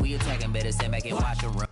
we attacking, better stand back and watch her run.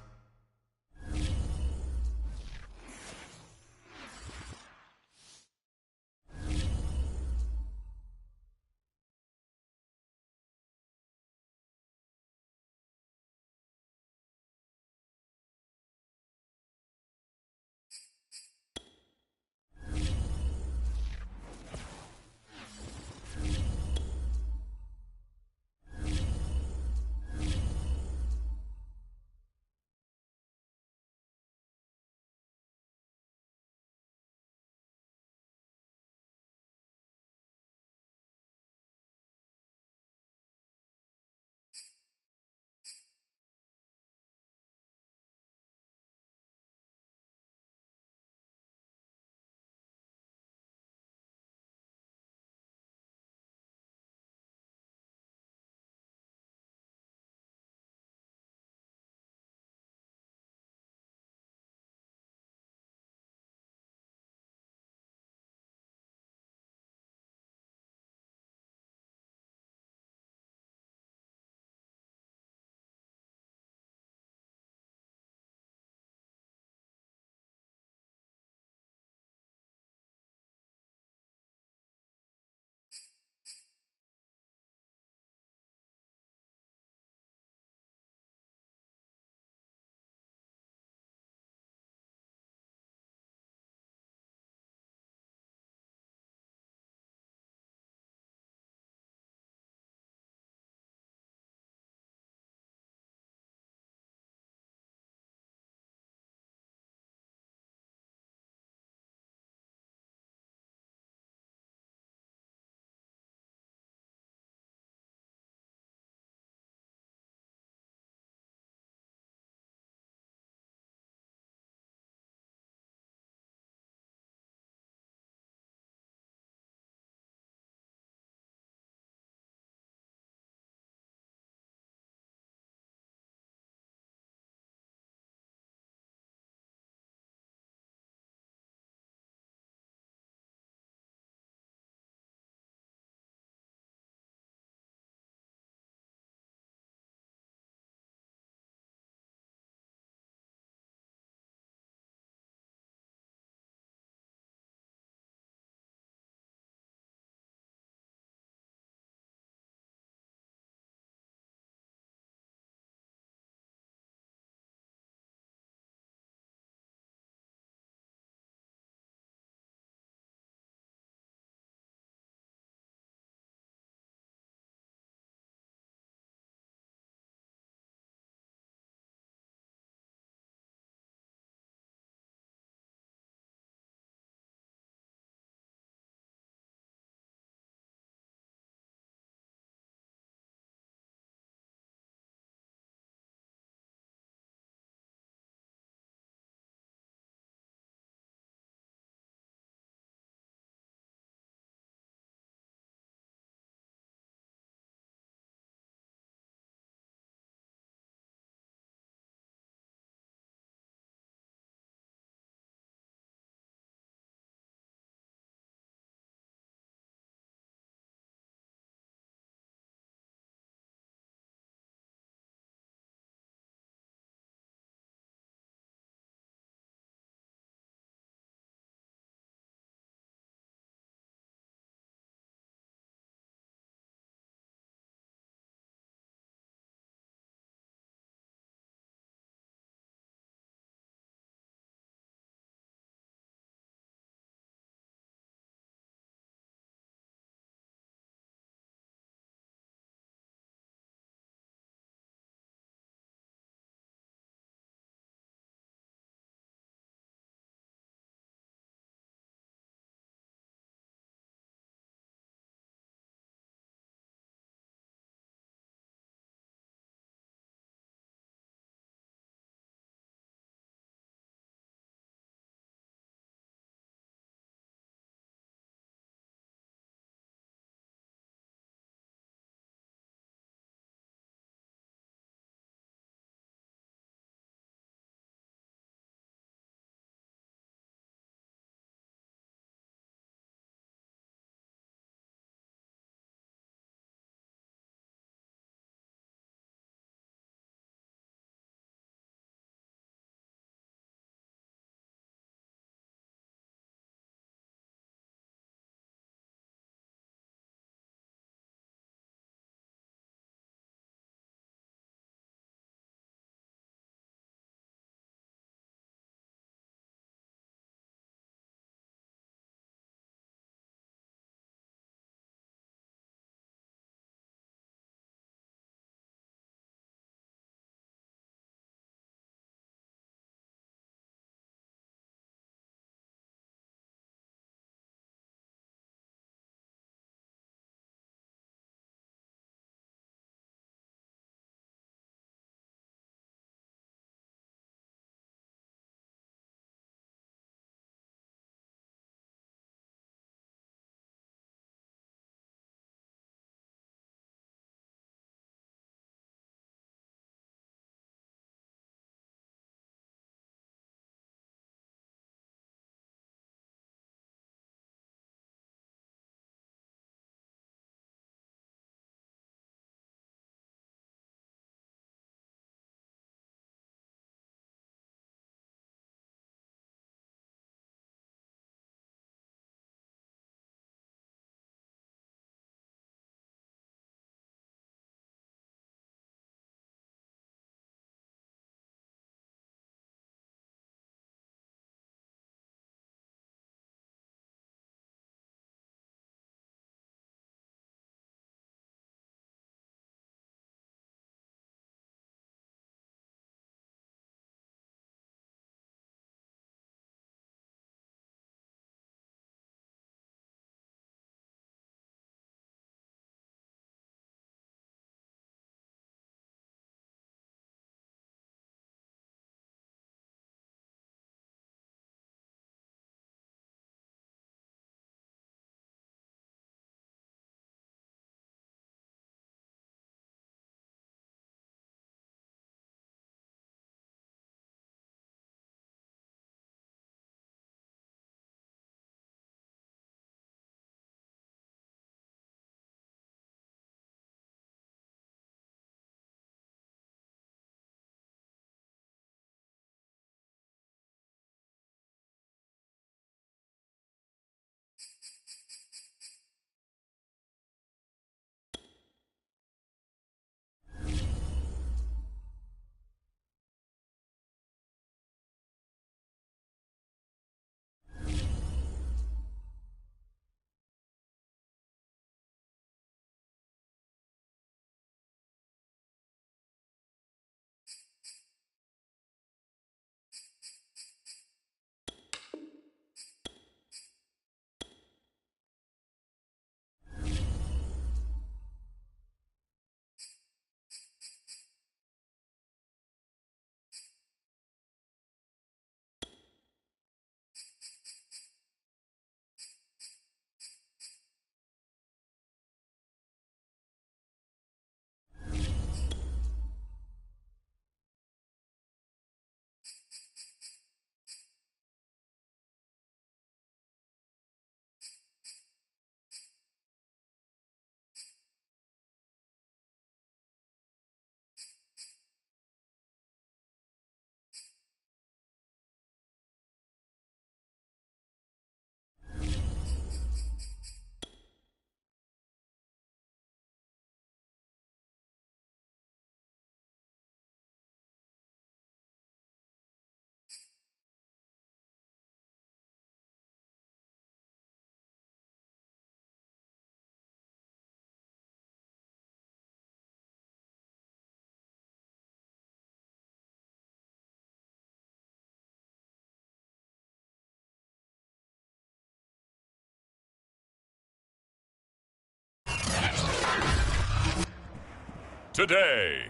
Today,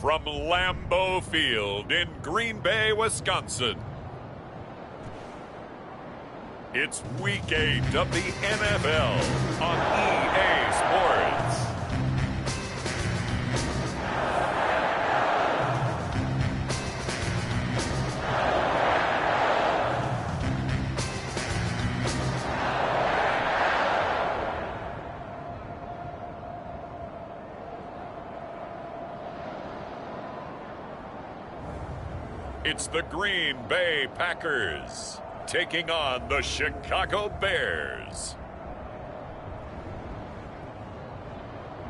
from Lambeau Field in Green Bay, Wisconsin, it's Week 8 of the NFL on EA Sports. It's the Green Bay Packers taking on the Chicago Bears.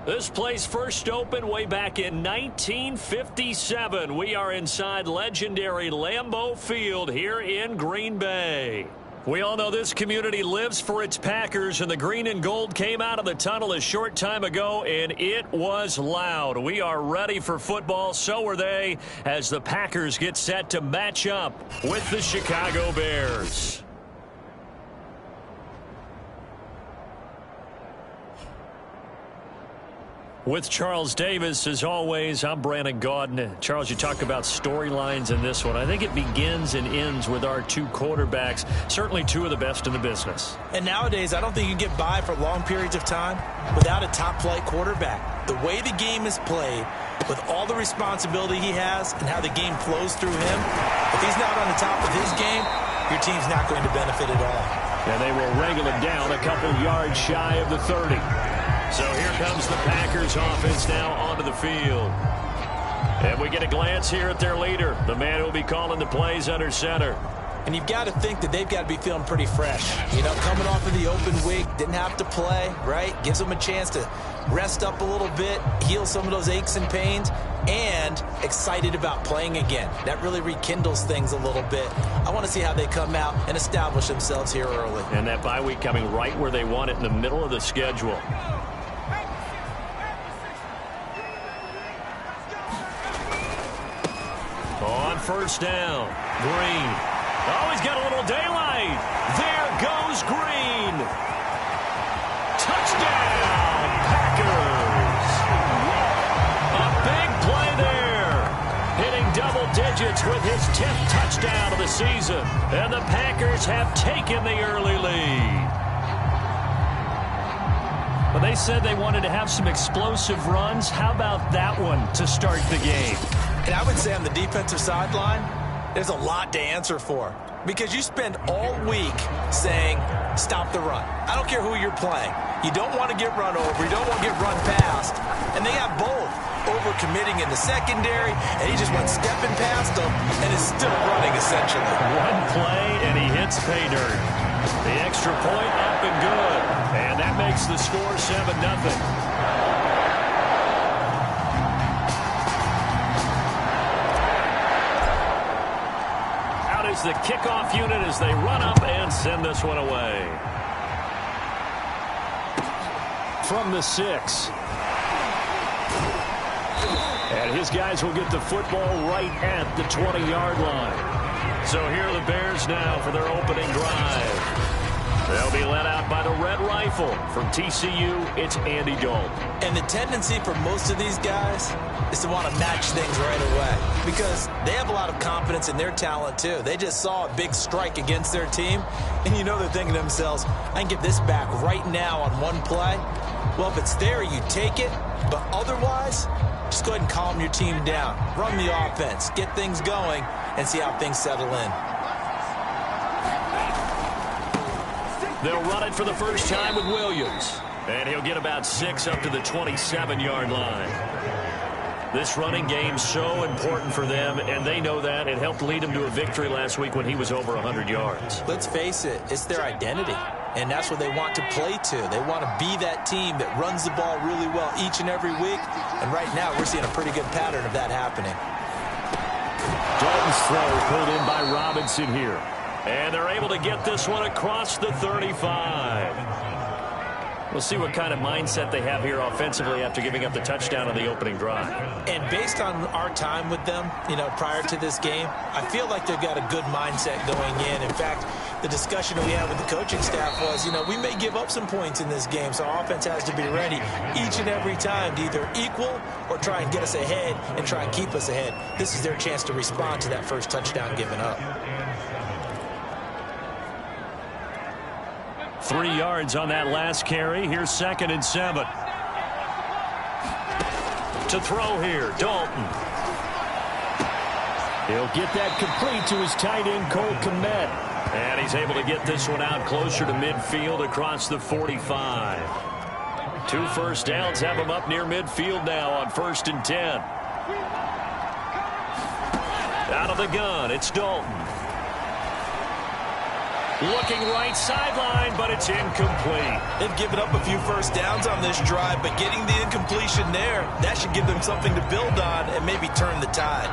This place first opened way back in 1957. We are inside legendary Lambeau Field here in Green Bay. We all know this community lives for its Packers, and the green and gold came out of the tunnel a short time ago, and it was loud. We are ready for football. So are they, as the Packers get set to match up with the Chicago Bears. With Charles Davis, as always, I'm Brandon Gaudin. Charles, you talk about storylines in this one. I think it begins and ends with our two quarterbacks, certainly two of the best in the business. And nowadays, I don't think you can get by for long periods of time without a top-flight quarterback. The way the game is played, with all the responsibility he has and how the game flows through him, if he's not on the top of his game, your team's not going to benefit at all. And they will wrangle him down a couple yards shy of the 30. So here comes the Packers offense now onto the field. And we get a glance here at their leader, the man who will be calling the plays under center. And you've got to think that they've got to be feeling pretty fresh. You know, coming off of the open week, didn't have to play, right? Gives them a chance to rest up a little bit, heal some of those aches and pains, and excited about playing again. That really rekindles things a little bit. I want to see how they come out and establish themselves here early. And that bye week coming right where they want it, in the middle of the schedule. On first down, Green. Oh, he's got a little daylight. There goes Green. Touchdown, Packers. A big play there. Hitting double digits with his 10th touchdown of the season. And the Packers have taken the early lead. But they said they wanted to have some explosive runs. How about that one to start the game? And I would say on the defensive sideline, there's a lot to answer for. Because you spend all week saying, stop the run. I don't care who you're playing. You don't want to get run over. You don't want to get run past. And they have both. Overcommitting in the secondary, and he just went stepping past them and is still running, essentially. One play, and he hits pay dirt. The extra point up and good. And that makes the score 7-0. The kickoff unit as they run up and send this one away. From the 6. And his guys will get the football right at the 20-yard line. So here are the Bears now for their opening drive. They'll be led out by the red rifle. From TCU, it's Andy Dalton. And the tendency for most of these guys is to want to match things right away because they have a lot of confidence in their talent, too. They just saw a big strike against their team, and you know they're thinking to themselves, I can get this back right now on one play. Well, if it's there, you take it, but otherwise, just go ahead and calm your team down. Run the offense, get things going, and see how things settle in. They'll run it for the first time with Williams. And he'll get about 6 up to the 27-yard line. This running game's so important for them, and they know that. It helped lead him to a victory last week when he was over 100 yards. Let's face it, it's their identity. And that's what they want to play to. They want to be that team that runs the ball really well each and every week. And right now, we're seeing a pretty good pattern of that happening. Dalton's throw pulled in by Robinson here. And they're able to get this one across the 35. We'll see what kind of mindset they have here offensively after giving up the touchdown on the opening drive. And based on our time with them, prior to this game, I feel like they've got a good mindset going in. In fact, the discussion that we had with the coaching staff was, we may give up some points in this game, so our offense has to be ready each and every time to either equal or try and get us ahead and try and keep us ahead. This is their chance to respond to that first touchdown given up. 3 yards on that last carry. Here's 2nd and 7. To throw here, Dalton. He'll get that complete to his tight end, Cole Kmet. And he's able to get this one out closer to midfield across the 45. 2 first downs have him up near midfield now on 1st and 10. Out of the gun, it's Dalton. Looking right sideline, but it's incomplete. They've given up a few first downs on this drive, but getting the incompletion there, that should give them something to build on and maybe turn the tide.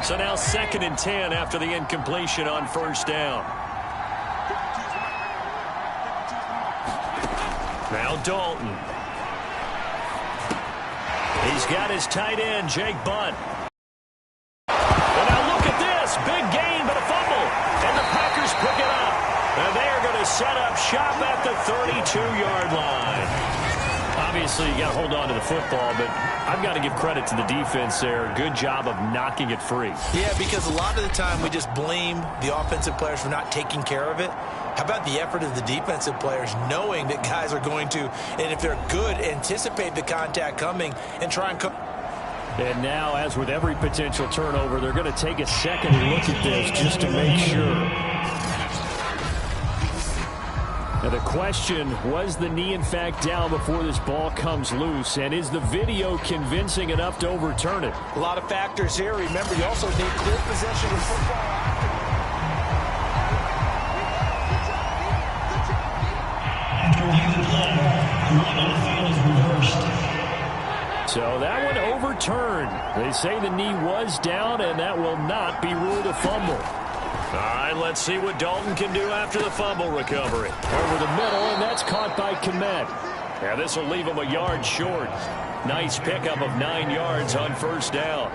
So now 2nd and 10 after the incompletion on 1st down. Now Dalton. He's got his tight end, Jake Butt. And now look at this. Big gain, but a fumble. And the Packers pick it up. And they are going to set up shop at the 32-yard line. Obviously, you got to hold on to the football, but I've got to give credit to the defense there. Good job of knocking it free. Yeah, because a lot of the time we just blame the offensive players for not taking care of it. How about the effort of the defensive players knowing that guys are going to, and if they're good, anticipate the contact coming and try and come. And now, as with every potential turnover, they're going to take a second look at this just to make sure. Now the question, was the knee in fact down before this ball comes loose? And is the video convincing enough to overturn it? A lot of factors here. Remember, you also need clear possession of football. So that one overturned. They say the knee was down, and that will not be ruled a fumble. All right, let's see what Dalton can do after the fumble recovery. Over the middle, and that's caught by Kmet. Yeah, this will leave him a yard short. Nice pickup of 9 yards on 1st down.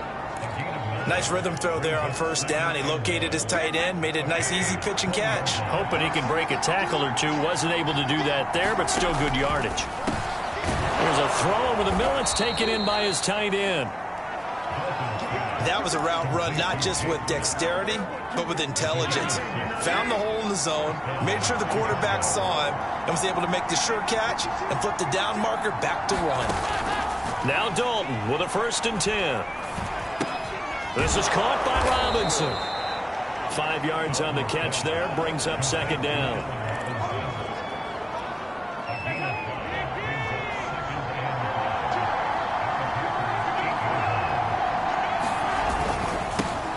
Nice rhythm throw there on 1st down. He located his tight end, made a nice easy pitch and catch. Hoping he can break a tackle or two. Wasn't able to do that there, but still good yardage. There's a throw over the middle. It's taken in by his tight end. That was a route run not just with dexterity, but with intelligence. Found the hole in the zone, made sure the quarterback saw him, and was able to make the sure catch and flip the down marker back to run. Now Dalton with a 1st and 10. This is caught by Robinson. 5 yards on the catch there, brings up 2nd down.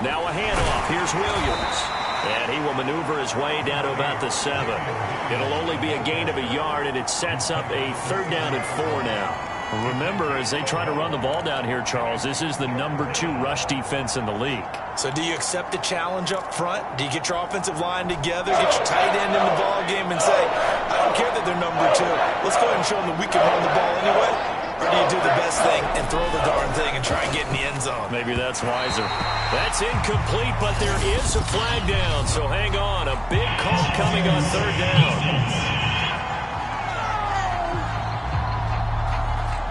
Now a handoff. Here's Williams. And he will maneuver his way down to about the 7. It'll only be a gain of a yard, and it sets up a 3rd down and 4 now. Remember, as they try to run the ball down here, Charles, this is the number 2 rush defense in the league. So do you accept the challenge up front? Do you get your offensive line together, get your tight end in the ball game and say, I don't care that they're number 2. Let's go ahead and show them that we can run the ball anyway? Or do you do the best thing and throw the darn thing and try and get in the end zone? Maybe that's wiser. That's incomplete, but there is a flag down. So hang on. A big call coming on 3rd down.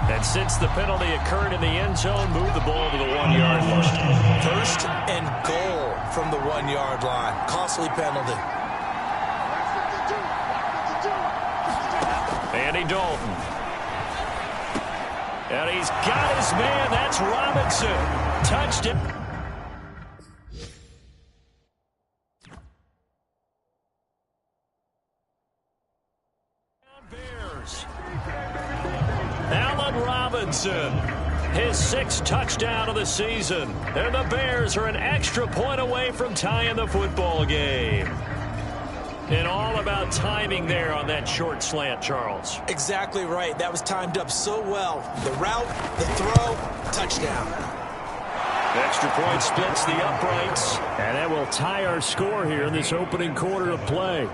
And since the penalty occurred in the end zone, move the ball to the 1-yard line. 1st and goal from the 1-yard line. Costly penalty. Andy Dalton. And he's got his man. That's Robinson. Touched it. Bears. Allen Robinson. His 6th touchdown of the season. And the Bears are an extra point away from tying the football game. And all about timing there on that short slant, Charles. Exactly right. That was timed up so well. The route, the throw, touchdown. Extra point splits the uprights, and that will tie our score here in this opening quarter of play.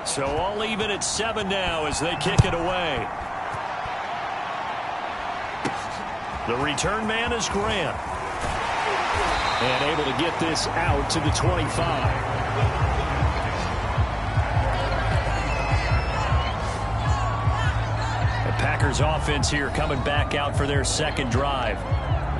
So all even at 7 now as they kick it away. The return man is Grant. And able to get this out to the 25. The Packers offense here coming back out for their second drive.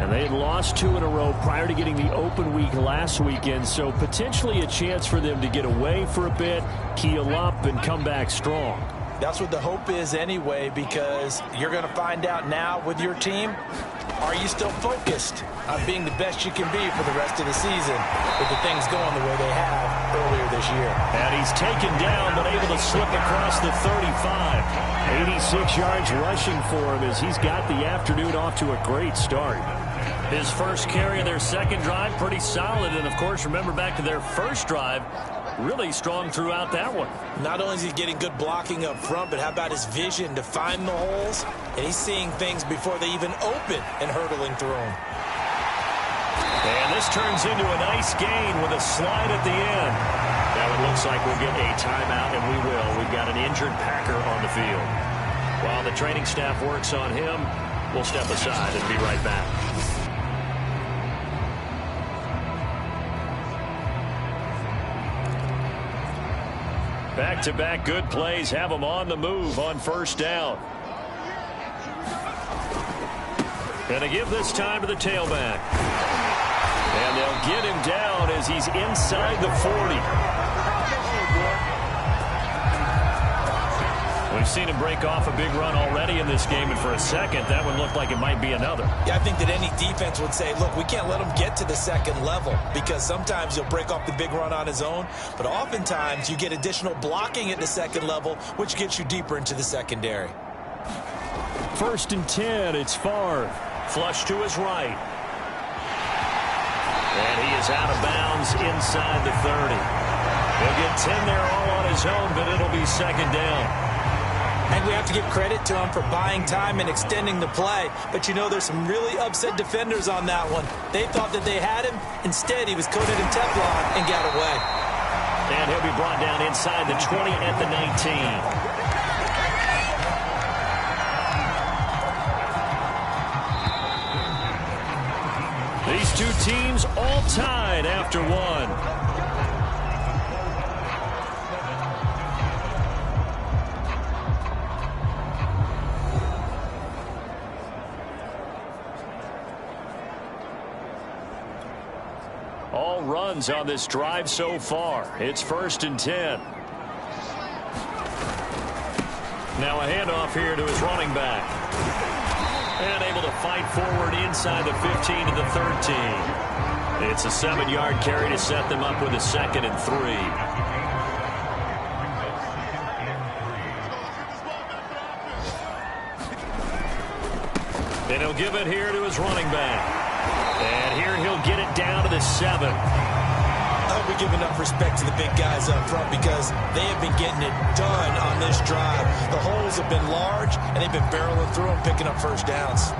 And they had lost 2 in a row prior to getting the open week last weekend, so potentially a chance for them to get away for a bit, keel up, and come back strong. That's what the hope is anyway, because you're going to find out now with your team, are you still focused on being the best you can be for the rest of the season with the things going the way they have earlier this year? And he's taken down but able to slip across the 35. 86 yards rushing for him as he's got the afternoon off to a great start. His first carry of their second drive, pretty solid. And, of course, remember back to their first drive, really strong throughout that one. Not only is he getting good blocking up front, but how about his vision to find the holes? And he's seeing things before they even open and hurtling through them. And this turns into a nice gain with a slide at the end. Now it looks like we'll get a timeout, and we will. We've got an injured Packer on the field. While the training staff works on him, we'll step aside and be right back. Back-to-back good plays have them on the move on first down. Going to give this time to the tailback. And they'll get him down as he's inside the 40. We've seen him break off a big run already in this game, and for a second, that one looked like it might be another. Yeah, I think that any defense would say, look, we can't let him get to the second level, because sometimes he'll break off the big run on his own, but oftentimes you get additional blocking at the second level, which gets you deeper into the secondary. 1st and 10, it's Favre. Flush to his right. And he is out of bounds inside the 30. He'll get 10 there all on his own, but it'll be second down. And we have to give credit to him for buying time and extending the play. But, you know, there's some really upset defenders on that one. They thought that they had him. Instead, he was coated in Teflon and got away. And he'll be brought down inside the 20 at the 19. These two teams all tied after one. All runs on this drive so far. It's 1st and 10. Now a handoff here to his running back. And able to fight forward inside the 15 to the 13. It's a 7-yard carry to set them up with a 2nd and 3. Then he'll give it here to his running back. And here he'll get it down to the 7. I hope we give enough respect to the big guys up front, because they have been getting it done on this drive. The holes have been large, and they've been barreling through them, picking up first downs.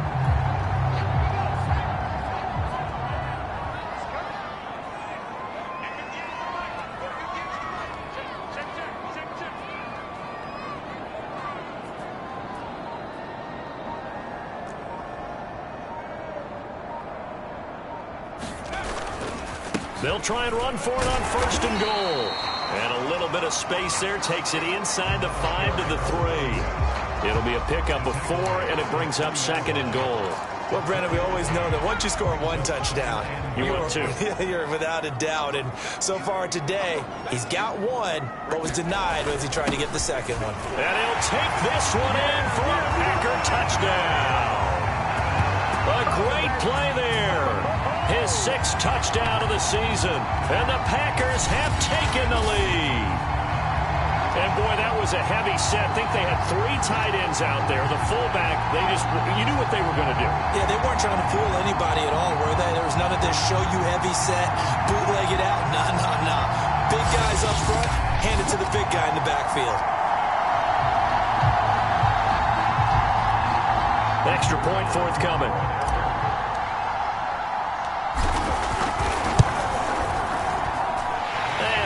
They'll try and run for it on 1st and goal. And a little bit of space there takes it inside the 5 to the 3. It'll be a pickup of 4, and it brings up 2nd and goal. Well, Brennan, we always know that once you score one touchdown, you're without a doubt. And so far today, he's got one, but was denied as he tried to get the second one. And he'll take this one in for a Packer touchdown. A great play there. His 6th touchdown of the season. And the Packers have taken the lead. And boy, that was a heavy set. I think they had 3 tight ends out there. The fullback, you knew what they were going to do. Yeah, they weren't trying to fool anybody at all, were they? There was none of this show you heavy set, bootleg it out. Nah. Big guys up front, hand it to the big guy in the backfield. Extra point forthcoming.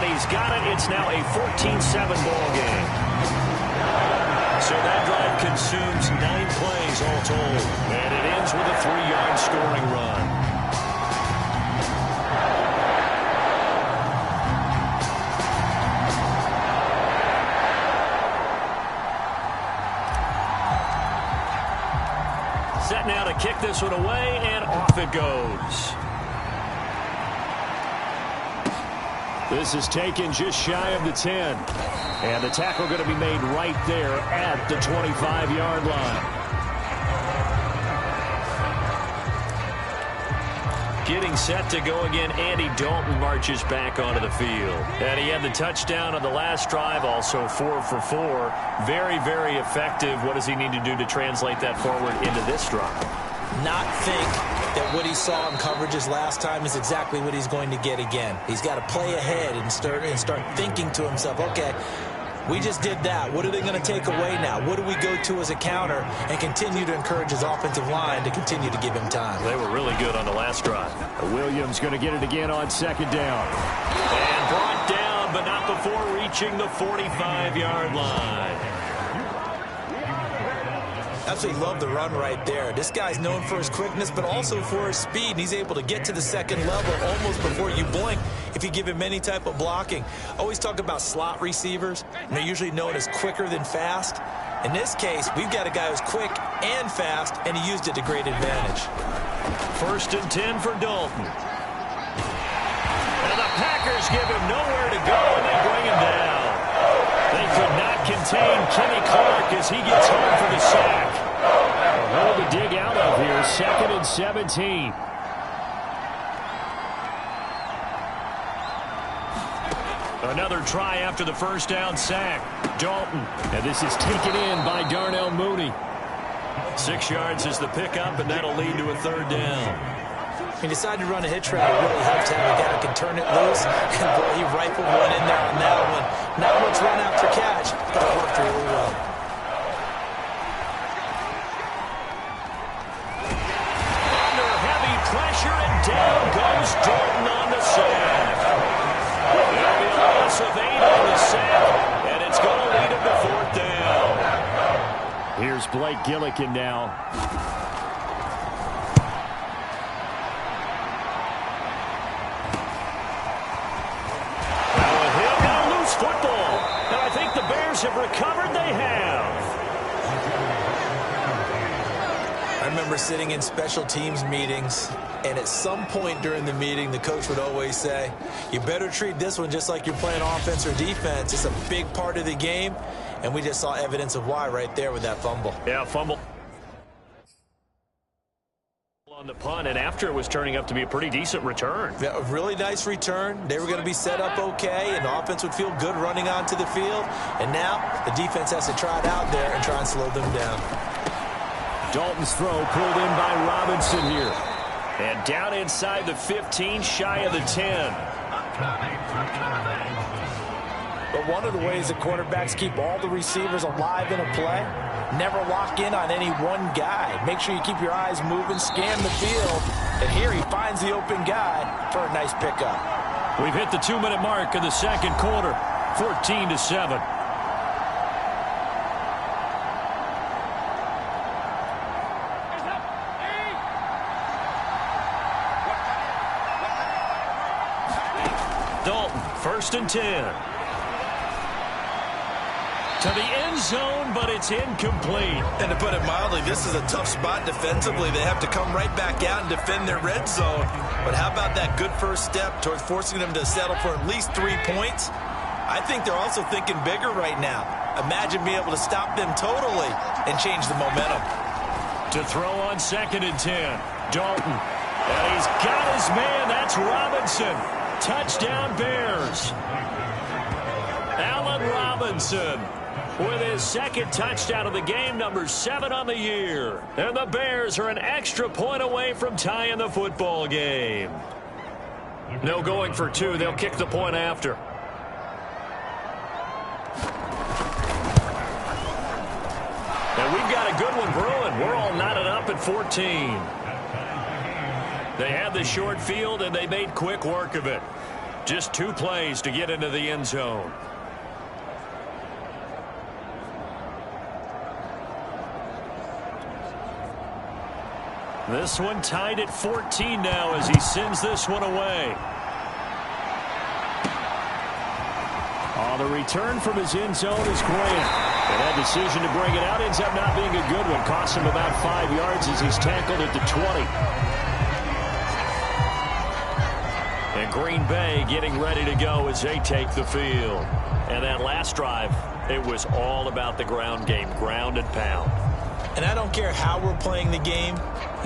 He's got it. It's now a 14-7 ball game. So that drive consumes 9 plays all told. And it ends with a 3-yard scoring run. Set now to kick this one away, and off it goes. This is taken just shy of the 10. And the tackle going to be made right there at the 25-yard line. Getting set to go again, Andy Dalton marches back onto the field. And he had the touchdown on the last drive, also 4 for 4. Very, very effective. What does he need to do to translate that forward into this drive? Not think that what he saw in coverages last time is exactly what he's going to get again. He's got to play ahead and start thinking to himself, okay, we just did that. What are they going to take away now? What do we go to as a counter? And continue to encourage his offensive line to continue to give him time. They were really good on the last drive. Williams going to get it again on 2nd down. And brought down, but not before reaching the 45-yard line. Absolutely love the run right there. This guy's known for his quickness, but also for his speed. And he's able to get to the 2nd level almost before you blink if you give him any type of blocking. I always talk about slot receivers, and they're usually known as quicker than fast. In this case, we've got a guy who's quick and fast, and he used it to great advantage. 1st and 10 for Dalton. And the Packers give him nowhere to go, and they bring him down. They could not contain Kenny Clark as he gets home for the sack. A hole to dig out of here, 2nd and 17. Another try after the 1st down sack. Dalton. And this is taken in by Darnell Mooney. 6 yards is the pickup, and that'll lead to a 3rd down. He decided to run a hitch route. It really helped him. A guy who can turn it loose. And boy, he rifled one in there on that one. Not much run after catch, but it worked really well. Under heavy pressure, and down goes Dalton on the sack. There'll be a loss of 8 on the sack, and it's going to lead him to 4th down. Here's Blake Gillikin now. Football, and I think the Bears have recovered. They have. I remember sitting in special teams meetings, and at some point during the meeting, the coach would always say, you better treat this one just like you're playing offense or defense. It's a big part of the game, and we just saw evidence of why right there with that fumble. Yeah, fumble on the punt, and after it was turning up to be a pretty decent return. Yeah, a really nice return. They were going to be set up okay, and the offense would feel good running onto the field. And now the defense has to try it out there and try and slow them down. Dalton's throw pulled in by Robinson here. And down inside the 15, shy of the 10. But one of the ways the quarterbacks keep all the receivers alive in a play, never lock in on any one guy. Make sure you keep your eyes moving, scan the field, and here he finds the open guy for a nice pickup. We've hit the 2-minute mark of the 2nd quarter, 14-7. Dalton, 1st and 10. To the end zone, but it's incomplete. And to put it mildly, this is a tough spot defensively. They have to come right back out and defend their red zone. But how about that good first step towards forcing them to settle for at least 3 points? I think they're also thinking bigger right now. Imagine being able to stop them totally and change the momentum. To throw on 2nd and 10. Dalton. And he's got his man. That's Robinson. Touchdown Bears. Allen Robinson. Robinson with his second touchdown of the game, number 7 on the year. And the Bears are an extra point away from tying the football game. No going for 2. They'll kick the point after. And we've got a good one brewing. We're all knotted up at 14. They had the short field, and they made quick work of it. Just 2 plays to get into the end zone. This one tied at 14 now as he sends this one away. Oh, the return from his end zone is great. And that decision to bring it out ends up not being a good one. Costs him about 5 yards as he's tackled at the 20. And Green Bay getting ready to go as they take the field. And that last drive, it was all about the ground game, ground and pound. And I don't care how we're playing the game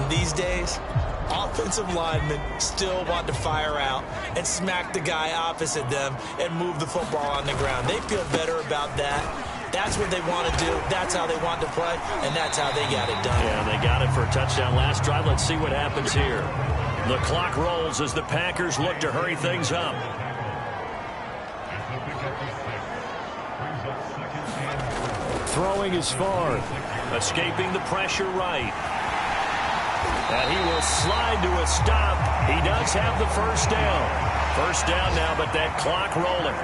these days, offensive linemen still want to fire out and smack the guy opposite them and move the football on the ground. They feel better about that. That's what they want to do. That's how they want to play, and that's how they got it done. Yeah, they got it for a touchdown last drive. Let's see what happens here. The clock rolls as the Packers look to hurry things up. Throwing is far. Escaping the pressure right. And he will slide to a stop. He does have the first down. First down now, but that clock rolling.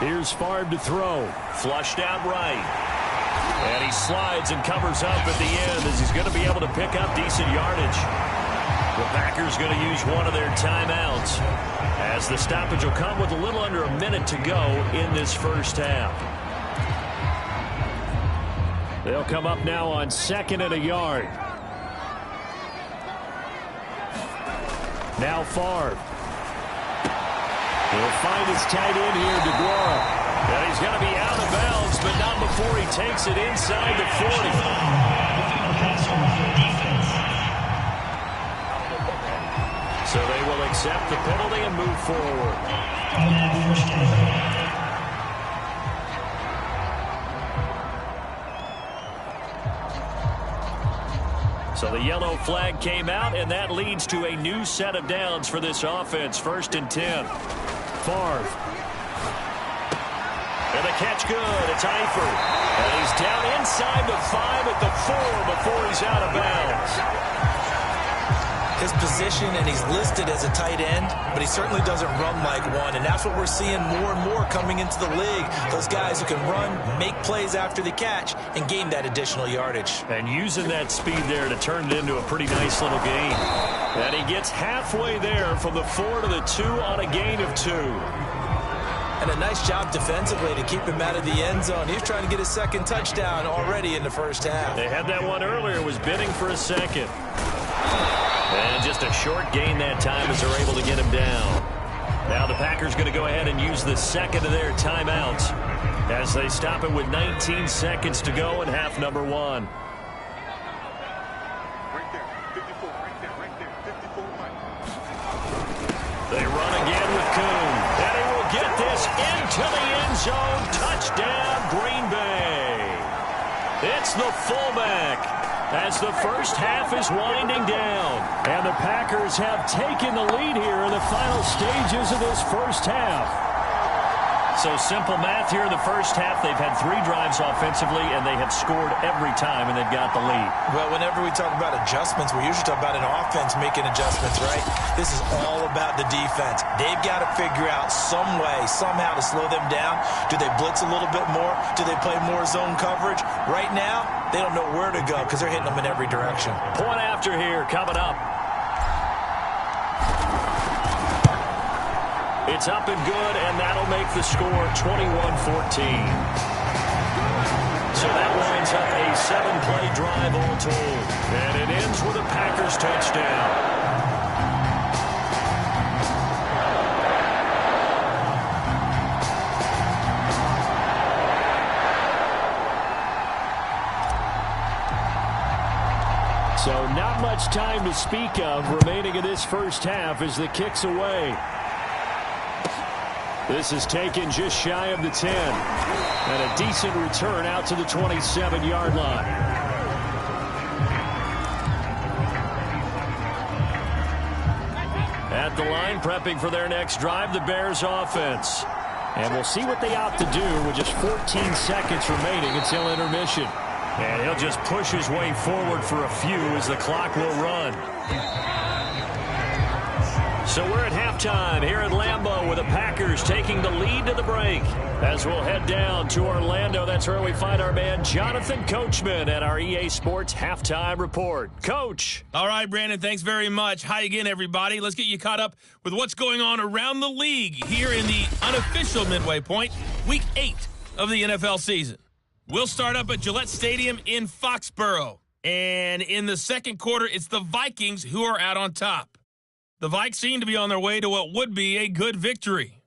Here's Favre to throw. Flushed out right. And he slides and covers up at the end as he's going to be able to pick up decent yardage. The Packers going to use one of their timeouts as the stoppage will come with a little under a minute to go in this first half. They'll come up now on 2nd and a yard. Now Favre. He'll find his tight end here, DeGuara. And he's going to be out of bounds, but not before he takes it inside the 40. So they will accept the penalty and move forward. So the yellow flag came out, and that leads to a new set of downs for this offense. 1st and 10. Favre. And the catch good. It's Eifert. And he's down inside the 5 at the 4 before he's out of bounds. His position, and he's listed as a tight end, but he certainly doesn't run like one, and that's what we're seeing more and more coming into the league. Those guys who can run, make plays after the catch, and gain that additional yardage. And using that speed there to turn it into a pretty nice little gain. And he gets halfway there from the 4 to the 2 on a gain of 2. And a nice job defensively to keep him out of the end zone. He's trying to get his 2nd touchdown already in the first half. They had that one earlier, was bidding for a 2nd. And just a short gain that time as they're able to get him down. Now the Packers going to go ahead and use the 2nd of their timeouts as they stop it with 19 seconds to go in half number 1. They run again with Kuhn. And he will get this into the end zone. Touchdown, Green Bay. It's the fullback as the first half is winding down. And the Packers have taken the lead here in the final stages of this first half. So simple math here in the first half. They've had 3 drives offensively, and they have scored every time, and they've got the lead. Well, whenever we talk about adjustments, we usually talk about an offense making adjustments, right? This is all about the defense. They've got to figure out some way, somehow to slow them down. Do they blitz a little bit more? Do they play more zone coverage? Right now, they don't know where to go because they're hitting them in every direction. Point after here coming up. It's up and good, and that'll make the score 21-14. So that winds up a 7-play drive all told. And it ends with a Packers touchdown. So not much much time to speak of remaining in this first half as the kick's away. This is taken just shy of the 10. And a decent return out to the 27-yard line. At the line, prepping for their next drive, the Bears offense. And we'll see what they opt to do with just 14 seconds remaining until intermission. And he'll just push his way forward for a few as the clock will run. So we're at halftime here at Lambeau with the Packers taking the lead to the break. As we'll head down to Orlando, that's where we find our man Jonathan Coachman at our EA Sports Halftime Report. Coach. All right, Brandon, thanks very much. Hi again, everybody. Let's get you caught up with what's going on around the league here in the unofficial midway point, Week 8 of the NFL season. We'll start up at Gillette Stadium in Foxborough. And in the second quarter, it's the Vikings who are out on top. The Vikes seem to be on their way to what would be a good victory.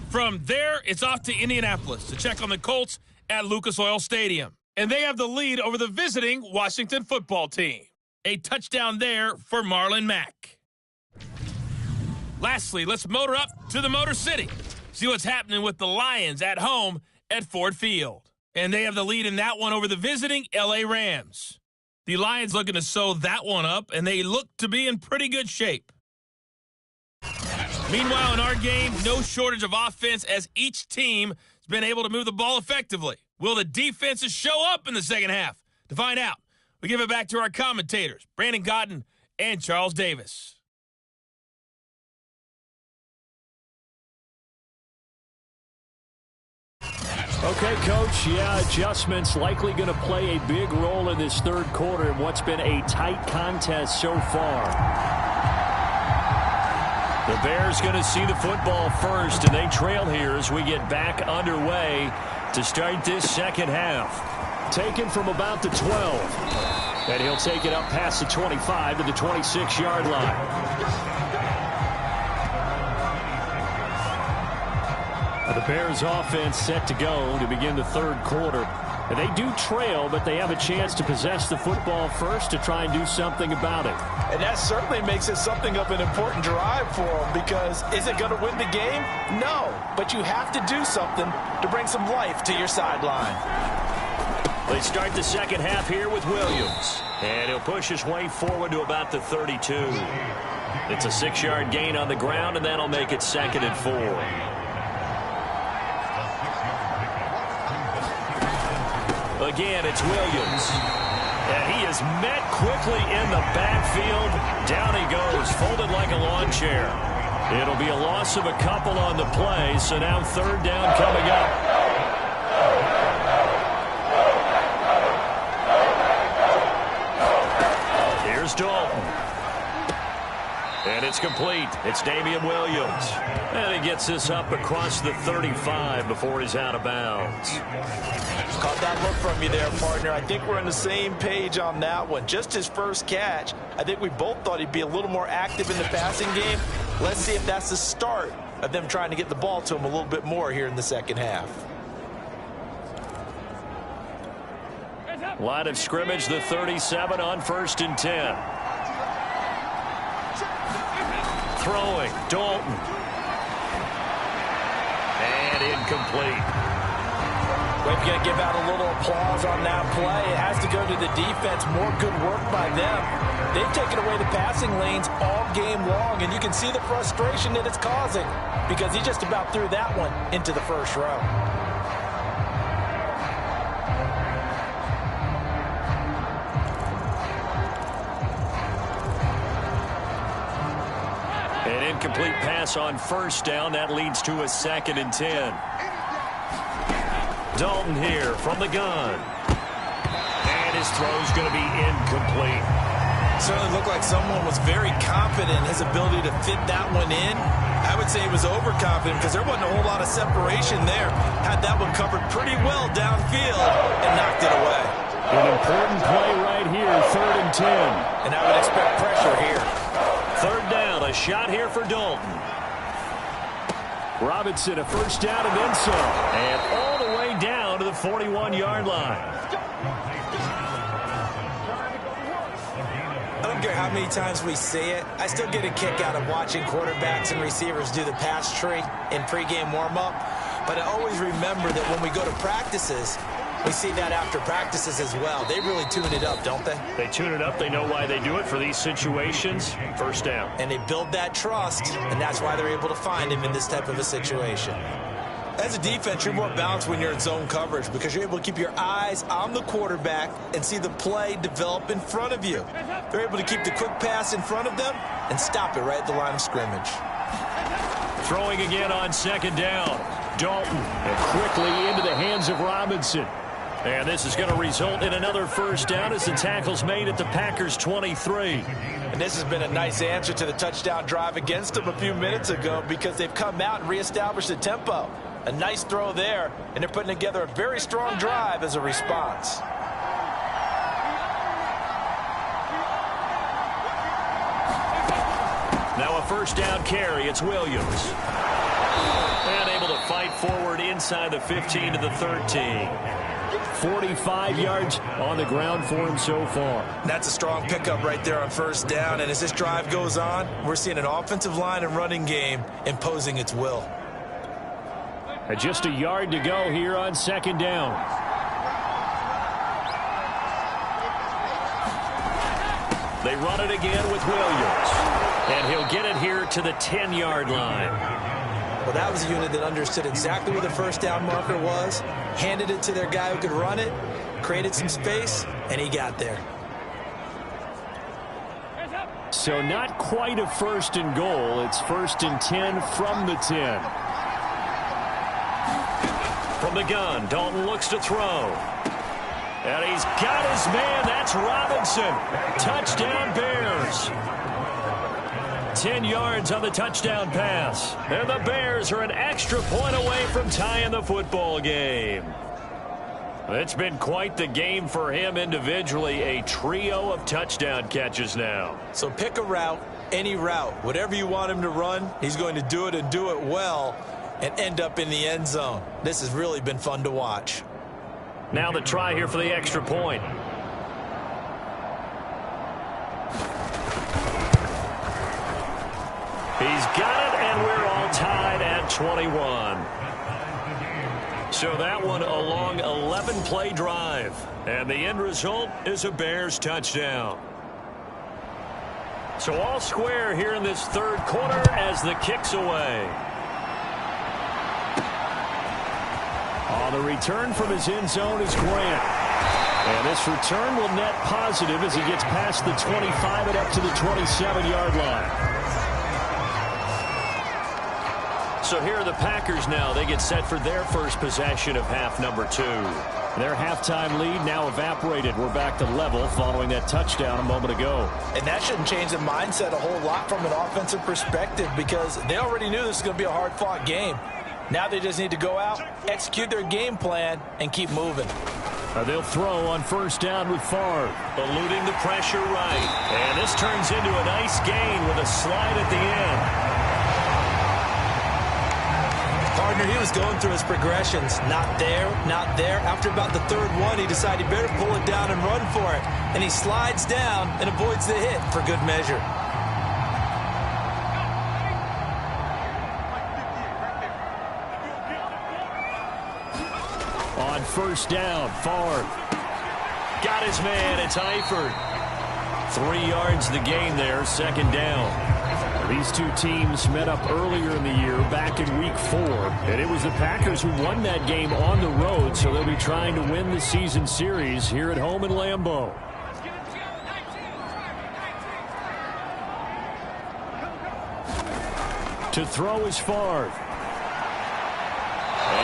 From there, it's off to Indianapolis to check on the Colts at Lucas Oil Stadium. And they have the lead over the visiting Washington football team. A touchdown there for Marlon Mack. Lastly, let's motor up to the Motor City. See what's happening with the Lions at home at Ford Field. And they have the lead in that one over the visiting LA Rams. The Lions looking to sew that one up, and they look to be in pretty good shape. Meanwhile, in our game, no shortage of offense as each team has been able to move the ball effectively. Will the defenses show up in the second half? To find out, we give it back to our commentators, Brandon Godden and Charles Davis. Okay, Coach, adjustments likely going to play a big role in this third quarter in what's been a tight contest so far. The Bears going to see the football first, and they trail here as we get back underway to start this second half. Taken from about the 12, and he'll take it up past the 25 to the 26-yard line. The Bears offense set to go to begin the third quarter. And they do trail, but they have a chance to possess the football first to try and do something about it. And that certainly makes it something of an important drive for them, because is it going to win the game? No, but you have to do something to bring some life to your sideline. They start the second half here with Williams. And he'll push his way forward to about the 32. It's a 6-yard gain on the ground, and that'll make it 2nd and 4. Again, it's Williams. And he is met quickly in the backfield. Down he goes, folded like a lawn chair. It'll be a loss of a couple on the play, so now third down coming up. Here's Dalton. And it's complete. It's Damian Williams. And he gets this up across the 35 before he's out of bounds. Caught that look from you there, partner. I think we're on the same page on that one. Just his first catch. I think we both thought he'd be a little more active in the passing game. Let's see if that's the start of them trying to get the ball to him a little bit more here in the second half. Line of scrimmage, the 37 on 1st and 10. Throwing, Dalton. And incomplete. We're going to give out a little applause on that play. It has to go to the defense. More good work by them. They've taken away the passing lanes all game long, and you can see the frustration that it's causing because he just about threw that one into the first row. An incomplete pass on 1st down. That leads to a 2nd and 10. Dalton here from the gun. And his throw's going to be incomplete. Certainly looked like someone was very confident in his ability to fit that one in. I would say he was overconfident because there wasn't a whole lot of separation there. Had that one covered pretty well downfield and knocked it away. An important play right here, 3rd and 10. And I would expect pressure here. 3rd down, a shot here for Dalton. Robinson, a 1st down and then some. And all the way down to the 41-yard line. how many times we see it, I still get a kick out of watching quarterbacks and receivers do the pass tree in pregame warm-up. But I always remember that when we go to practices, we see that after practices as well. They really tune it up, don't they? They tune it up. They know why they do it for these situations. First down. And they build that trust, and that's why they're able to find him in this type of a situation. As a defense, you're more balanced when you're in zone coverage because you're able to keep your eyes on the quarterback and see the play develop in front of you. They're able to keep the quick pass in front of them and stop it right at the line of scrimmage. Throwing again on second down. Dalton, and quickly into the hands of Robinson. And this is going to result in another first down as the tackle's made at the Packers' 23. And this has been a nice answer to the touchdown drive against them a few minutes ago because they've come out and reestablished the tempo. A nice throw there, and they're putting together a very strong drive as a response. Now a first down carry. It's Williams. And able to fight forward inside the 15 to the 13. 45 yards on the ground for him so far. That's a strong pickup right there on first down. And as this drive goes on, we're seeing an offensive line and running game imposing its will. Just a yard to go here on second down. They run it again with Williams. And he'll get it here to the 10-yard line. Well, that was a unit that understood exactly where the first down marker was, handed it to their guy who could run it, created some space, and he got there. So not quite a first and goal. It's first and 10 from the 10. From the gun, Dalton looks to throw. And he's got his man. That's Robinson. Touchdown, Bears. 10 yards on the touchdown pass. And the Bears are an extra point away from tying the football game. It's been quite the game for him individually. A trio of touchdown catches now. So pick a route, any route. Whatever you want him to run, he's going to do it and do it well and end up in the end zone. This has really been fun to watch. Now the try here for the extra point. He's got it, and we're all tied at 21. So that one a long 11-play drive. And the end result is a Bears touchdown. So all square here in this third quarter as the kick's away. On the return from his end zone is Grant. And this return will net positive as he gets past the 25 and up to the 27-yard line. So here are the Packers now. They get set for their first possession of half number 2. Their halftime lead now evaporated. We're back to level following that touchdown a moment ago. And that shouldn't change the mindset a whole lot from an offensive perspective because they already knew this was going to be a hard-fought game. Now they just need to go out, execute their game plan, and keep moving. They'll throw on first down with Favre. Eluding the pressure right. And this turns into a nice gain with a slide at the end. Partner, he was going through his progressions. Not there, not there. After about the third one, he decided he better pull it down and run for it. And he slides down and avoids the hit for good measure. On first down, Favre. Got his man. It's Eifert. 3 yards the gain there, second down. These two teams met up earlier in the year, back in Week 4. And it was the Packers who won that game on the road, so they'll be trying to win the season series here at home in Lambeau. To throw is Favre.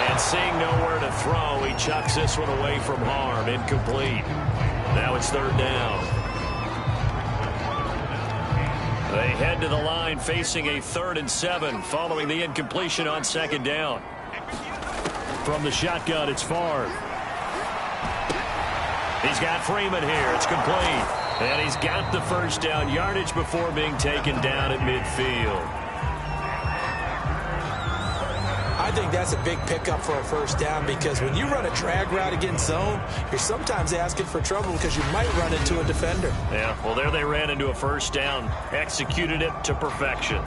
And seeing nowhere to throw, he chucks this one away from harm. Incomplete. Now it's third down. They head to the line facing a 3rd and 7 following the incompletion on second down. From the shotgun, it's Favre. He's got Freeman here. It's complete. And he's got the first down yardage before being taken down at midfield. I think that's a big pickup for a first down because when you run a drag route against zone, you're sometimes asking for trouble because you might run into a defender. Yeah, well, there they ran into a first down, executed it to perfection.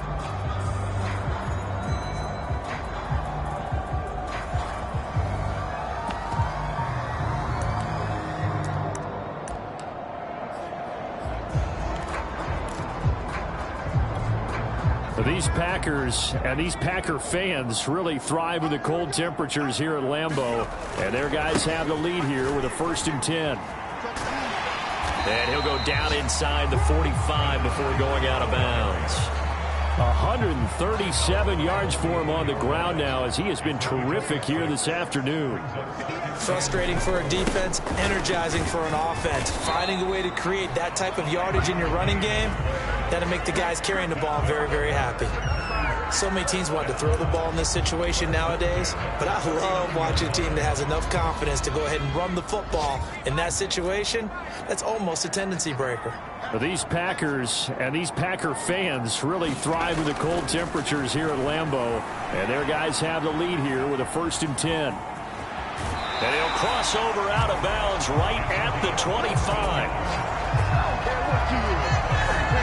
These Packers and these Packer fans really thrive with the cold temperatures here at Lambeau. And their guys have the lead here with a 1st and 10. And he'll go down inside the 45 before going out of bounds. 137 yards for him on the ground now as he has been terrific here this afternoon. Frustrating for a defense, energizing for an offense. Finding a way to create that type of yardage in your running game, that'll make the guys carrying the ball very, very happy. So many teams want to throw the ball in this situation nowadays, but I love watching a team that has enough confidence to go ahead and run the football in that situation. That's almost a tendency breaker. These Packers and these Packer fans really thrive with the cold temperatures here at Lambeau. And their guys have the lead here with a 1st and 10. And he'll cross over out of bounds right at the 25.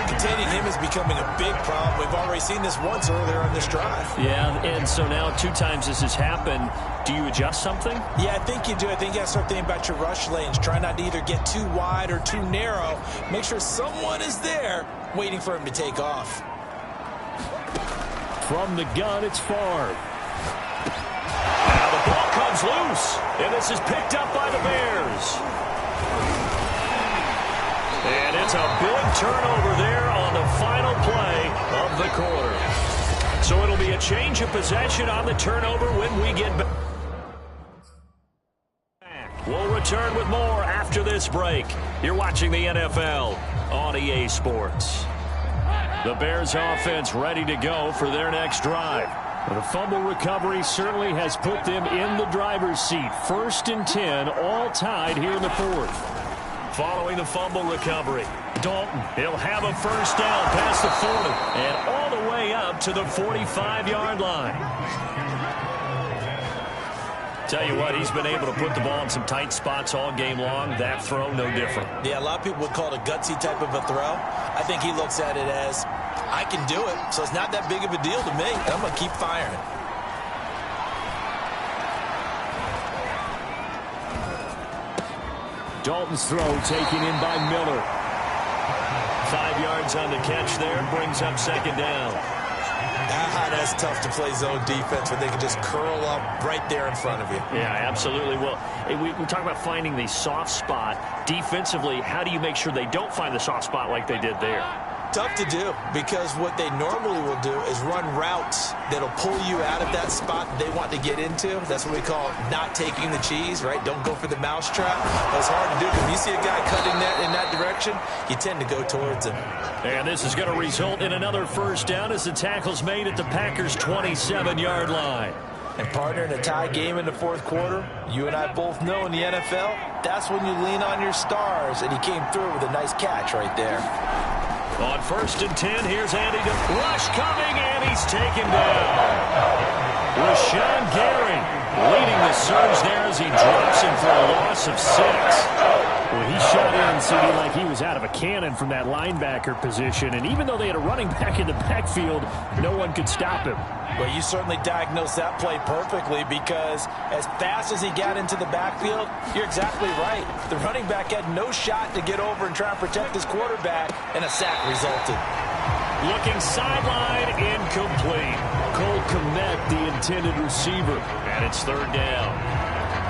Containing him is becoming a big problem. We've already seen this once earlier on this drive. Yeah, and so now 2 times this has happened. Do you adjust something? Yeah, I think you do. I think you got to start thinking about your rush lanes. Try not to either get too wide or too narrow. Make sure someone is there waiting for him to take off. From the gun, it's Favre. Now the ball comes loose, and this is picked up by the Bears. And it's a big turnover there on the final play of the quarter. So it'll be a change of possession on the turnover when we get back. We'll return with more after this break. You're watching the NFL on EA Sports. The Bears offense ready to go for their next drive. The fumble recovery certainly has put them in the driver's seat. 1st and 10, all tied here in the 4th. Following the fumble recovery, Dalton, he'll have a first down past the 40 and all the way up to the 45-yard line. Tell you what, he's been able to put the ball in some tight spots all game long. That throw, no different. Yeah, a lot of people would call it a gutsy type of a throw. I think he looks at it as, I can do it, so it's not that big of a deal to me. I'm going to keep firing. Dalton's throw taken in by Miller. 5 yards on the catch there, brings up 2nd down. That's tough to play zone defense when they can just curl up right there in front of you. Yeah, absolutely. Well, we talk about finding the soft spot. Defensively, how do you make sure they don't find the soft spot like they did there? Tough to do because what they normally will do is run routes that'll pull you out of that spot they want to get into. That's what we call not taking the cheese, right? Don't go for the mousetrap. That's hard to do. When you see a guy cutting that in that direction, you tend to go towards him. And this is going to result in another first down as the tackle's made at the Packers' 27-yard line. And partner, in a tie game in the 4th quarter, you and I both know in the NFL, that's when you lean on your stars, and he came through with a nice catch right there. On 1st and 10, here's Andy. Rush coming, and he's taken down. Rashawn Gary leading the surge there as he drops him for a loss of 6. Well, he shot in, CD, like he was out of a cannon from that linebacker position. And even though they had a running back in the backfield, no one could stop him. Well, you certainly diagnosed that play perfectly because as fast as he got into the backfield, you're exactly right. The running back had no shot to get over and try and protect his quarterback, and a sack resulted. Looking sideline, incomplete. Cole Kmet, the intended receiver, and it's 3rd down.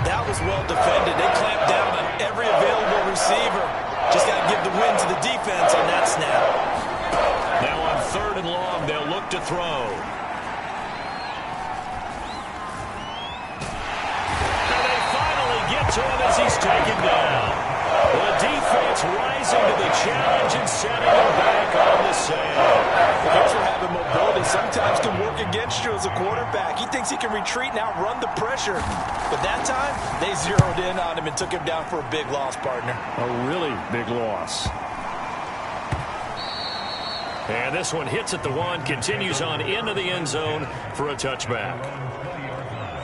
That was well defended. They clamped down on every available receiver. Just got to give the win to the defense on that snap. Now on 3rd and long, they'll look to throw. And they finally get to him as he's taken down. The defense rising to the challenge and setting him back on the sand. Here's where having mobility sometimes can work against you as a quarterback. He thinks he can retreat and outrun the pressure. But that time, they zeroed in on him and took him down for a big loss, partner. A really big loss. And this one hits at the 1, continues on into the end zone for a touchback.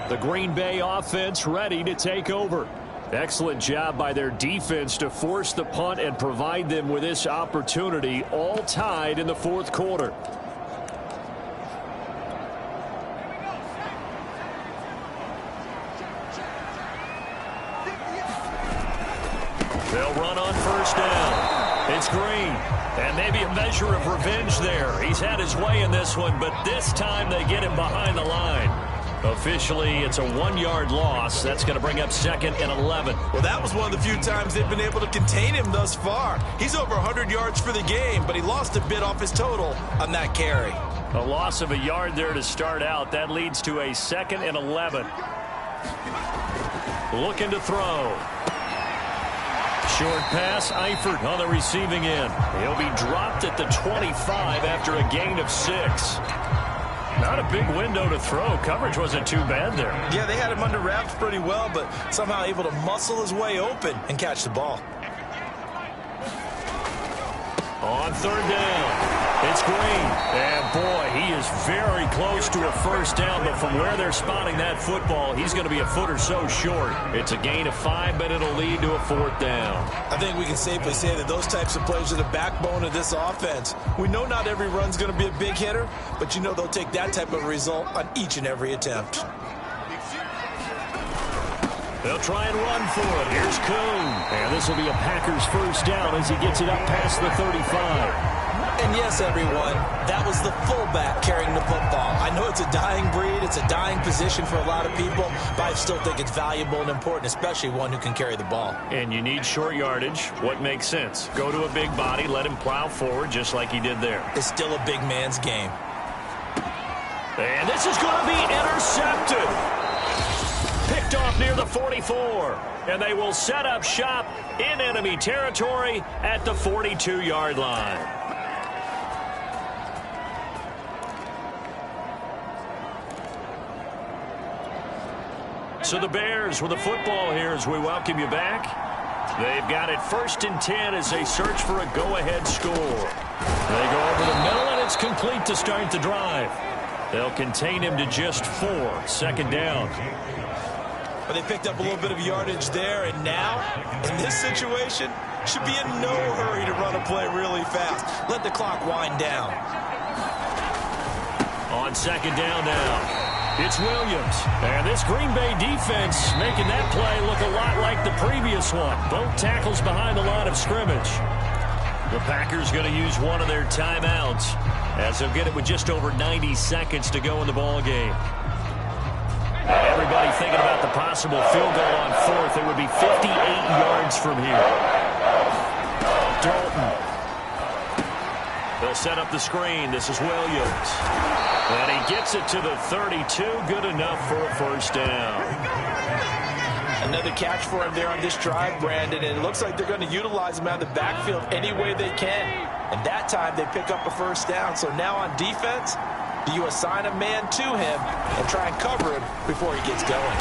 The Green Bay offense ready to take over. Excellent job by their defense to force the punt and provide them with this opportunity, all tied in the fourth quarter. They'll run on first down. It's Green. And maybe a measure of revenge there. He's had his way in this one, but this time they get him behind the line. Officially, it's a 1-yard loss. That's going to bring up 2nd and 11. Well, that was one of the few times they've been able to contain him thus far. He's over 100 yards for the game, but he lost a bit off his total on that carry. A loss of a yard there to start out. That leads to a 2nd and 11. Looking to throw. Short pass, Eifert on the receiving end. He'll be dropped at the 25 after a gain of 6. Not a big window to throw. Coverage wasn't too bad there. Yeah, they had him under wraps pretty well, but somehow able to muscle his way open and catch the ball. On third down, it's Green. And boy, he is very close to a first down, but from where they're spotting that football, he's going to be a foot or so short. It's a gain of 5, but it'll lead to a 4th down. I think we can safely say that those types of plays are the backbone of this offense. We know not every run's going to be a big hitter, but you know they'll take that type of result on each and every attempt. They'll try and run for it. Here's Kuhn. And this will be a Packers first down as he gets it up past the 35. And yes, everyone, that was the fullback carrying the football. I know it's a dying breed, it's a dying position for a lot of people, but I still think it's valuable and important, especially one who can carry the ball. And you need short yardage. What makes sense? Go to a big body, let him plow forward just like he did there. It's still a big man's game. And this is going to be intercepted. Picked off near the 44. And they will set up shop in enemy territory at the 42-yard line. So the Bears with the football here as we welcome you back. They've got it 1st and 10 as they search for a go-ahead score. They go over the middle, and it's complete to start the drive. They'll contain him to just 4. 2nd down. But they picked up a little bit of yardage there, and now, in this situation, should be in no hurry to run a play really fast. Let the clock wind down. On 2nd down now. It's Williams. And this Green Bay defense making that play look a lot like the previous one. Both tackles behind the line of scrimmage. The Packers going to use one of their timeouts as they'll get it with just over 90 seconds to go in the ball game. Everybody thinking about the possible field goal on 4th. It would be 58 yards from here. Dalton. They'll set up the screen. This is Williams. And he gets it to the 32. Good enough for a first down. Another catch for him there on this drive, Brandon. And it looks like they're going to utilize him out of the backfield any way they can. And that time they pick up a first down. So now on defense, do you assign a man to him and try and cover him before he gets going?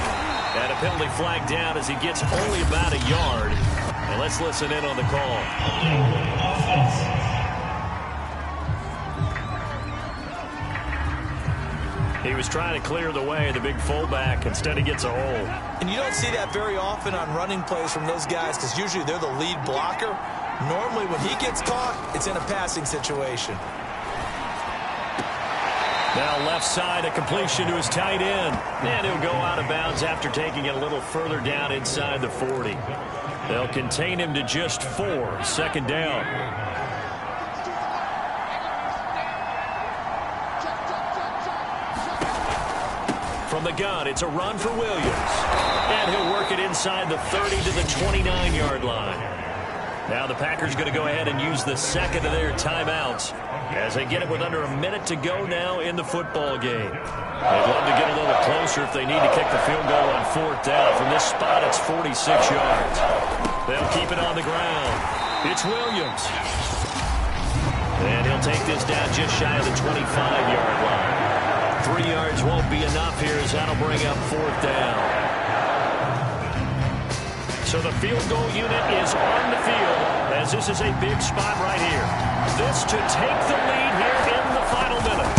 And a penalty flag down as he gets only about a yard. And let's listen in on the call. He was trying to clear the way, the big fullback. Instead, he gets a hole. And you don't see that very often on running plays from those guys because usually they're the lead blocker. Normally, when he gets caught, it's in a passing situation. Now left side, a completion to his tight end. And he'll go out of bounds after taking it a little further down inside the 40. They'll contain him to just 4. 2nd down. From the gun, it's a run for Williams. And he'll work it inside the 30 to the 29-yard line. Now the Packers going to go ahead and use the 2nd of their timeouts as they get it with under a minute to go now in the football game. They'd love to get a little closer if they need to kick the field goal on 4th down. From this spot, it's 46 yards. They'll keep it on the ground. It's Williams. And he'll take this down just shy of the 25-yard line. 3 yards won't be enough here as that'll bring up 4th down. So the field goal unit is on the field as this is a big spot right here. This to take the lead here in the final minute.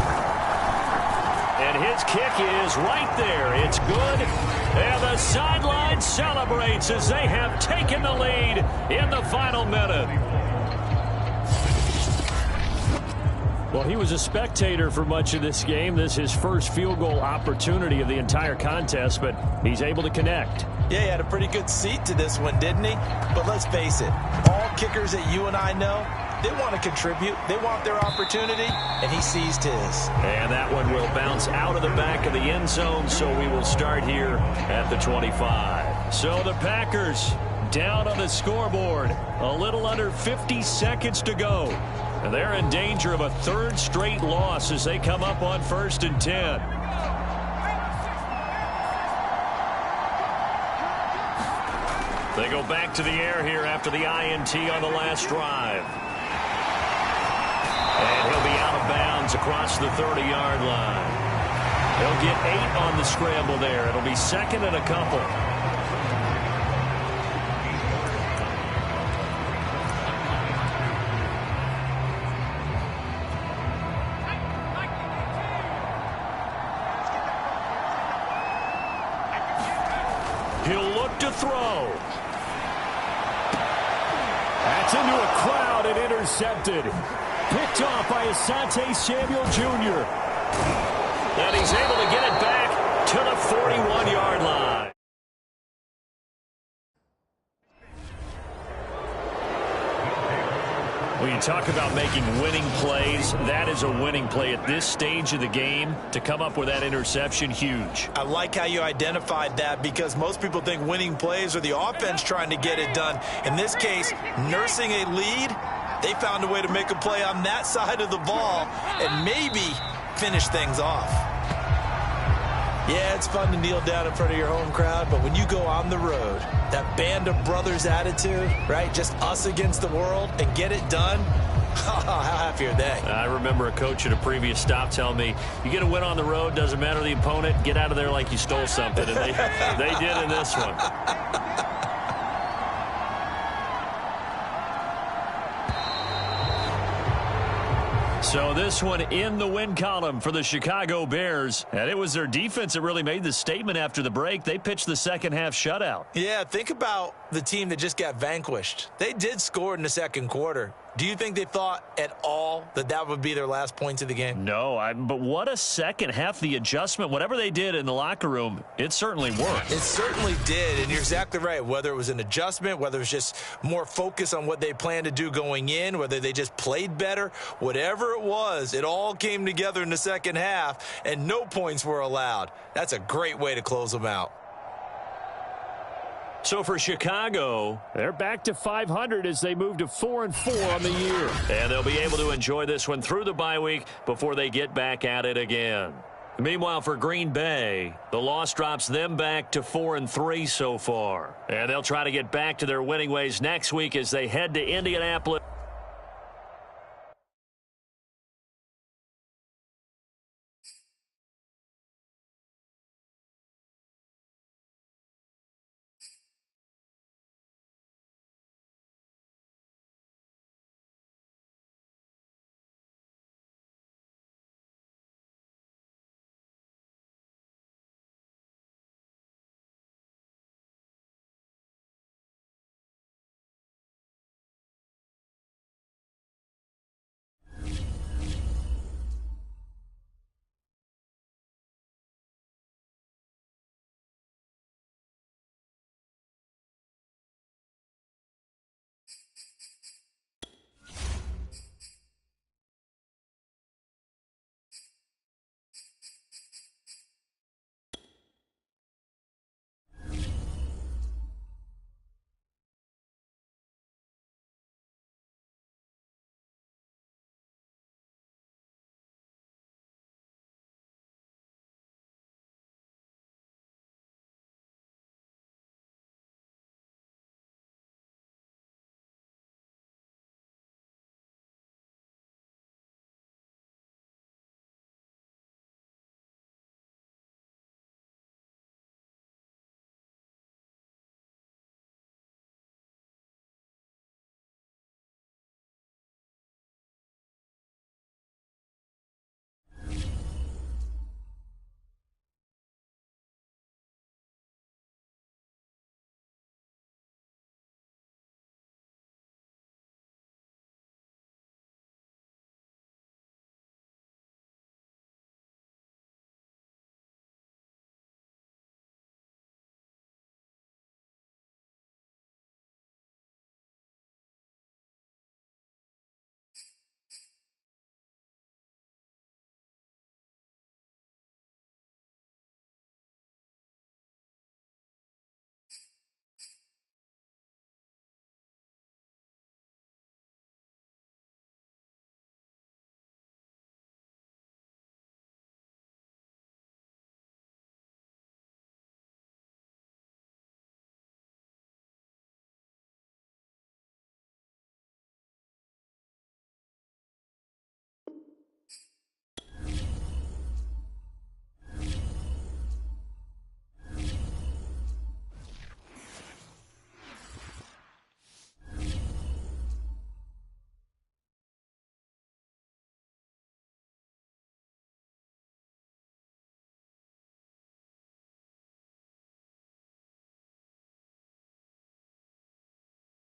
And his kick is right there. It's good. And the sideline celebrates as they have taken the lead in the final minute. Well, he was a spectator for much of this game. This is his first field goal opportunity of the entire contest, but he's able to connect. Yeah, he had a pretty good seat to this one, didn't he? But let's face it, all kickers that you and I know, they want to contribute. They want their opportunity, and he seized his. And that one will bounce out of the back of the end zone, so we will start here at the 25. So the Packers down on the scoreboard. A little under 50 seconds to go. And they're in danger of a third straight loss as they come up on 1st and 10. They go back to the air here after the INT on the last drive. And he'll be out of bounds across the 30-yard line. They'll get 8 on the scramble there. It'll be 2nd and a couple. He'll look to throw. That's into a crowd and intercepted. Picked off by Asante Samuel Jr. And he's able to get it back to the 41-yard line. When you talk about making winning plays, that is a winning play at this stage of the game. To come up with that interception, huge. I like how you identified that because most people think winning plays are the offense trying to get it done. In this case, nursing a lead, they found a way to make a play on that side of the ball and maybe finish things off. Yeah, it's fun to kneel down in front of your home crowd, but when you go on the road, that band of brothers attitude, right, just us against the world, and get it done, how happy are they? I remember a coach at a previous stop telling me, you get a win on the road, doesn't matter the opponent, get out of there like you stole something, and they did in this one. So this one in the win column for the Chicago Bears. And it was their defense that really made the statement after the break. They pitched the second half shutout. Yeah, think about the team that just got vanquished. They did score in the second quarter. Do you think they thought at all that that would be their last points of the game? No, but what a second half. The adjustment, whatever they did in the locker room, it certainly worked. It certainly did, and you're exactly right. Whether it was an adjustment, whether it was just more focus on what they planned to do going in, whether they just played better, whatever it was, it all came together in the second half, and no points were allowed. That's a great way to close them out. So for Chicago, they're back to 500 as they move to 4-4 on the year. And they'll be able to enjoy this one through the bye week before they get back at it again. Meanwhile, for Green Bay, the loss drops them back to 4-3 so far. And they'll try to get back to their winning ways next week as they head to Indianapolis.